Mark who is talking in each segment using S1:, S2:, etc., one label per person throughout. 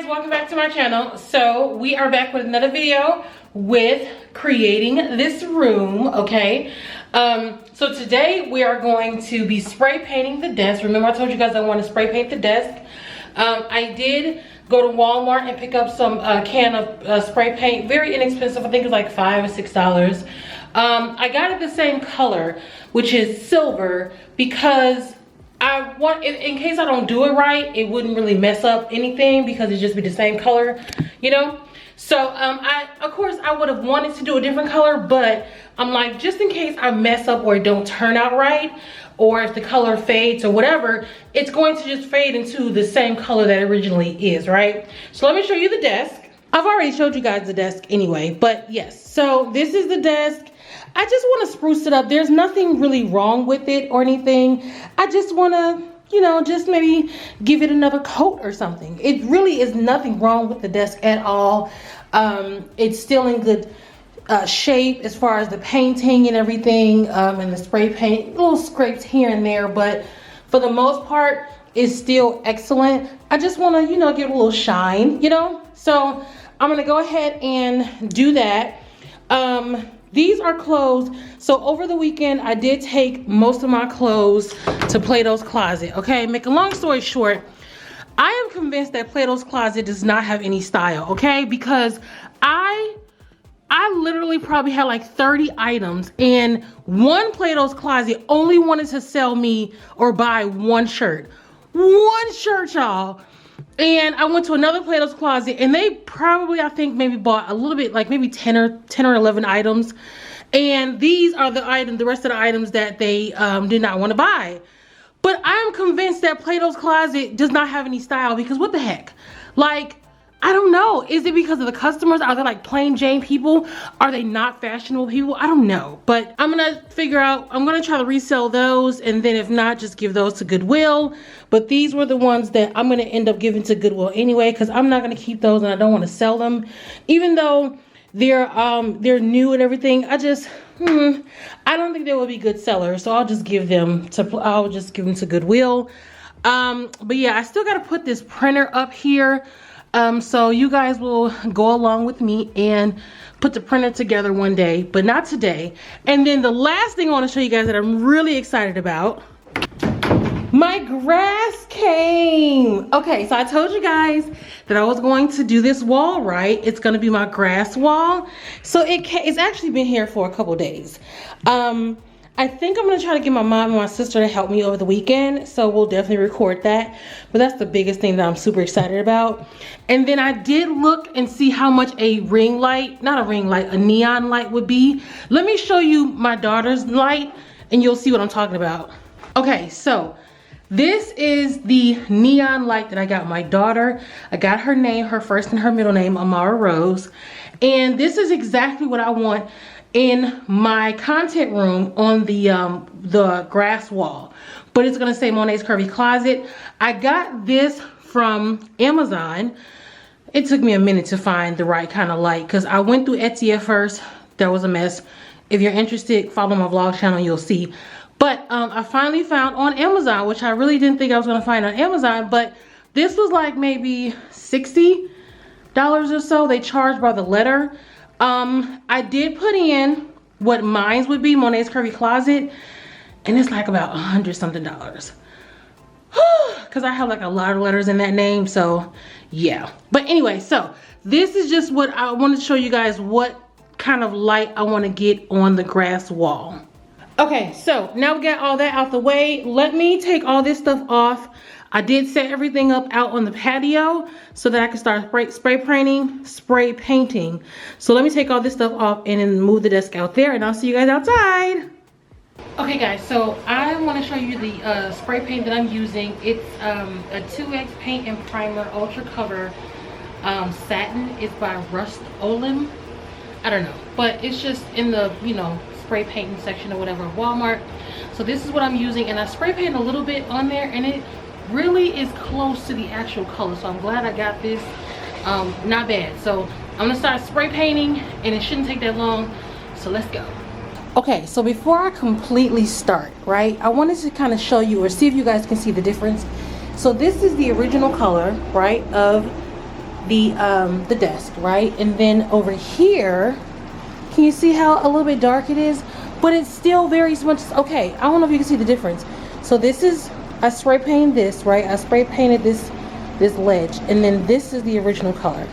S1: guys, welcome back to my channel. So we are back with another video with creating this room. Okay, so today we are going to be spray painting the desk. Remember I told you guys I want to spray paint the desk. I did go to Walmart and pick up some can of spray paint, very inexpensive. I think it's like $5 or $6. I got it the same color, which is silver, because I want, in case I don't do it right, it wouldn't really mess up anything because it'd just be the same color, you know. So of course I would have wanted to do a different color, but I'm like, just in case I mess up or it don't turn out right, or if the color fades or whatever, it's going to just fade into the same color that it originally is, right? So let me show you the desk. I've already showed you guys the desk anyway, but yes, so this is the desk. I just want to spruce it up. There's nothing really wrong with it or anything. I just want to, you know, just maybe give it another coat or something. It really is nothing wrong with the desk at all. It's still in good shape as far as the painting and everything, and the spray paint, little scrapes here and there, but for the most part, it's still excellent. I just want to, you know, give it a little shine, you know. So I'm going to go ahead and do that. These are clothes. So over the weekend, I did take most of my clothes to Plato's Closet. Okay, make a long story short, I am convinced that Plato's Closet does not have any style. Okay, because I literally probably had like 30 items, and one Plato's Closet only wanted to sell me or buy one shirt. One shirt, y'all. And I went to another Plato's Closet, and they probably, I think, maybe bought a little bit, like maybe 10 or 11 items. And these are the items, the rest of the items that they did not want to buy. But I'm convinced that Plato's Closet does not have any style, because what the heck? Like, I don't know. Is it because of the customers? Are they like plain Jane people? Are they not fashionable people? I don't know. But I'm going to figure out, I'm going to try to resell those. And then if not, just give those to Goodwill. But these were the ones that I'm going to end up giving to Goodwill anyway, because I'm not going to keep those and I don't want to sell them. Even though they're new and everything, I just, I don't think they will be good sellers. So I'll just give them to Goodwill. But yeah, I still got to put this printer up here. So you guys will go along with me and put the printer together one day, but not today. And then the last thing I want to show you guys that I'm really excited about, my grass came. Okay, so I told you guys that I was going to do this wall, right? It's going to be my grass wall. So it's actually been here for a couple days. I think I'm going to try to get my mom and my sister to help me over the weekend. So we'll definitely record that. But that's the biggest thing that I'm super excited about. And then I did look and see how much a ring light, not a ring light, a neon light would be. Let me show you my daughter's light and you'll see what I'm talking about. Okay, so this is the neon light that I got my daughter. I got her name, her first and her middle name, Amara Rose. And this is exactly what I want in my content room on the grass wall, but it's gonna say Mone's Curvy Closet. I got this from Amazon. It took me a minute to find the right kind of light because I went through Etsy at first. That was a mess. If you're interested, follow my vlog channel, you'll see. But I finally found on Amazon, which I really didn't think I was gonna find on Amazon, but this was like maybe $60 or so. They charge by the letter. I did put in what mine would be, Mone's Curvy Closet, and it's like about $100 something. Because I have like a lot of letters in that name, so yeah. But anyway, so this is just what I wanted to show you guys, what kind of light I want to get on the grass wall. Okay, so now we got all that out the way. Let me take all this stuff off. I did set everything up out on the patio so that I can start spray painting. So let me take all this stuff off and then move the desk out there, and I'll see you guys outside. Okay guys, so I want to show you the spray paint that I'm using. It's a 2X paint and primer ultra cover satin. It's by Rust-Oleum. I don't know, but it's just in the, you know, spray painting section or whatever at Walmart. So this is what I'm using, and I spray paint a little bit on there, and it really is close to the actual color. So I'm glad I got this. Not bad. So I'm gonna start spray painting, and it shouldn't take that long. So let's go. Okay, so before I completely start, right, I wanted to kind of show you or see if you guys can see the difference. So this is the original color, right, of the desk, right? And then over here, can you see how a little bit dark it is? But it's still very much okay. I don't know if you can see the difference. So this is, I spray painted this, right? I spray painted this ledge, and then this is the original color.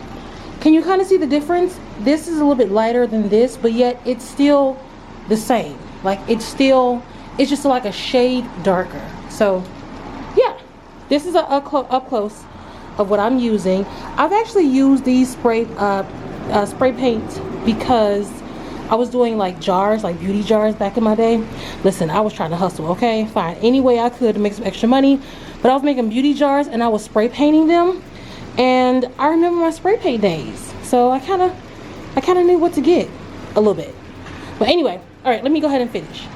S1: Can you kind of see the difference? This is a little bit lighter than this, but yet it's still the same. Like it's just like a shade darker. So yeah, this is up close of what I'm using. I've actually used these spray paints because I was doing like jars, like beauty jars back in my day. Listen, I was trying to hustle, okay? Find any way I could to make some extra money. But I was making beauty jars and I was spray painting them. And I remember my spray paint days. So I kind of knew what to get a little bit. But anyway, all right, let me go ahead and finish.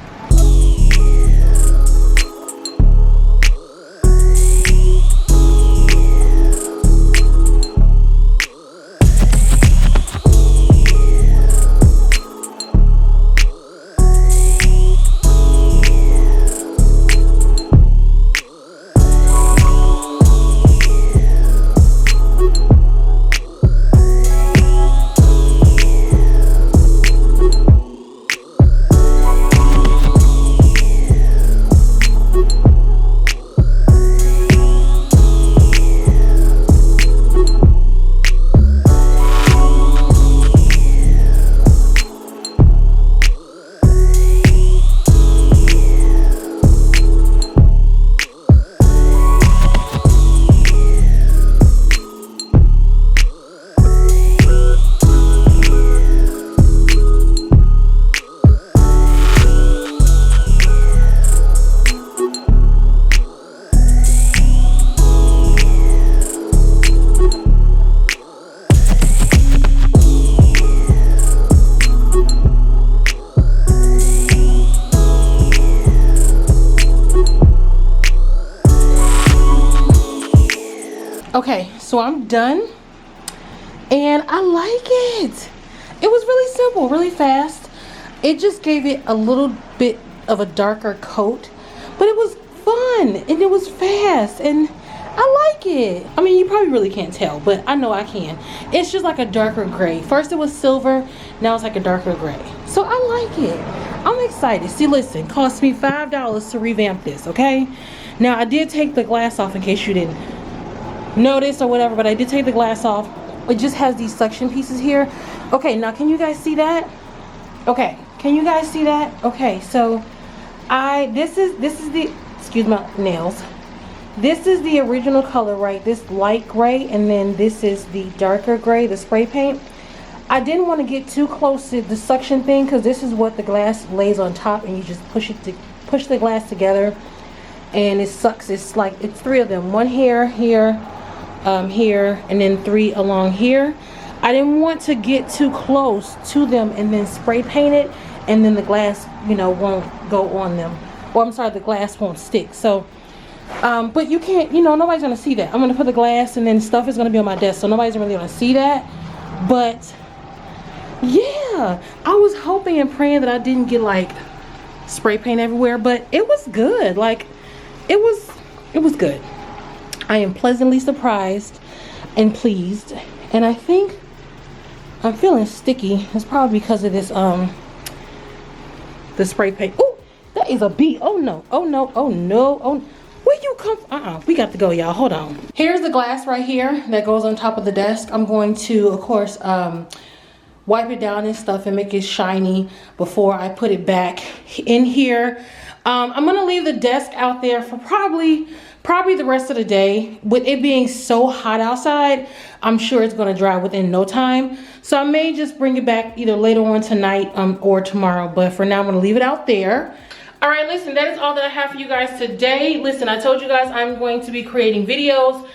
S1: Okay, so I'm done and I like it. It was really simple, really fast. It just gave it a little bit of a darker coat, but it was fun and it was fast and I like it. I mean, you probably really can't tell, but I know I can. It's just like a darker gray. First it was silver, now it's like a darker gray. So I like it. I'm excited. See, listen, cost me $5 to revamp this, okay? Now I did take the glass off in case you didn't notice or whatever, but I did take the glass off. It just has these suction pieces here. Okay, now can you guys see that? Okay, can you guys see that? Okay, so this is the, excuse my nails, this is the original color, right? This light gray, and then this is the darker gray, the spray paint. I didn't want to get too close to the suction thing because this is what the glass lays on top, and you just push the glass together and it sucks. It's like, it's three of them, one here, here, and then three along here. I didn't want to get too close to them and then spray paint it, and then the glass, you know, won't go on them, or I'm sorry, the glass won't stick. So but you can't, you know, nobody's gonna see that. I'm gonna put the glass and then stuff is gonna be on my desk, so nobody's really gonna see that. But yeah, I was hoping and praying that I didn't get like spray paint everywhere, but it was good. Like it was good. I am pleasantly surprised and pleased, and I think I'm feeling sticky. It's probably because of this the spray paint. Oh, that is a bee. Oh no, oh no, oh no, oh, where you come from? We got to go, y'all. Hold on. Here's the glass right here that goes on top of the desk. I'm going to, of course, wipe it down and stuff and make it shiny before I put it back in here. I'm gonna leave the desk out there for probably the rest of the day. With it being so hot outside, I'm sure it's gonna dry within no time. So I may just bring it back either later on tonight or tomorrow, but for now I'm gonna leave it out there. All right, listen, that is all that I have for you guys today. Listen, I told you guys I'm going to be creating videos.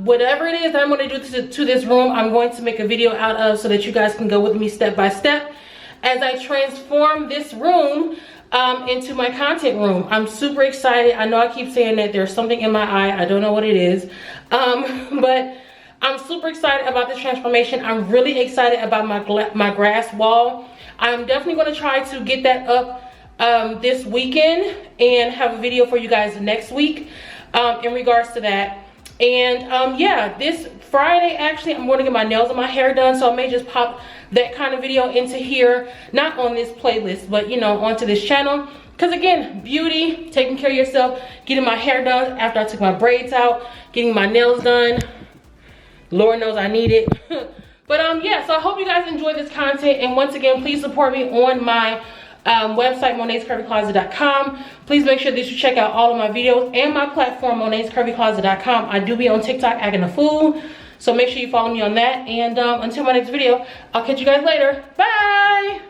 S1: Whatever it is that I'm going to do to this room, I'm going to make a video out of so that you guys can go with me step by step as I transform this room into my content room. I'm super excited. I know I keep saying that there's something in my eye. I don't know what it is. But I'm super excited about this transformation. I'm really excited about my grass wall. I'm definitely going to try to get that up this weekend and have a video for you guys next week in regards to that. And yeah, this Friday actually I'm going to get my nails and my hair done, so I may just pop that kind of video into here, not on this playlist, but you know, onto this channel. Because again, beauty, taking care of yourself, getting my hair done after I took my braids out, getting my nails done. Lord knows I need it. But yeah, so I hope you guys enjoy this content, and once again, please support me on my website, monescurvycloset.com. Please make sure that you check out all of my videos and my platform, monescurvycloset.com. I do be on TikTok acting a fool, so make sure you follow me on that. And until my next video, I'll catch you guys later. Bye.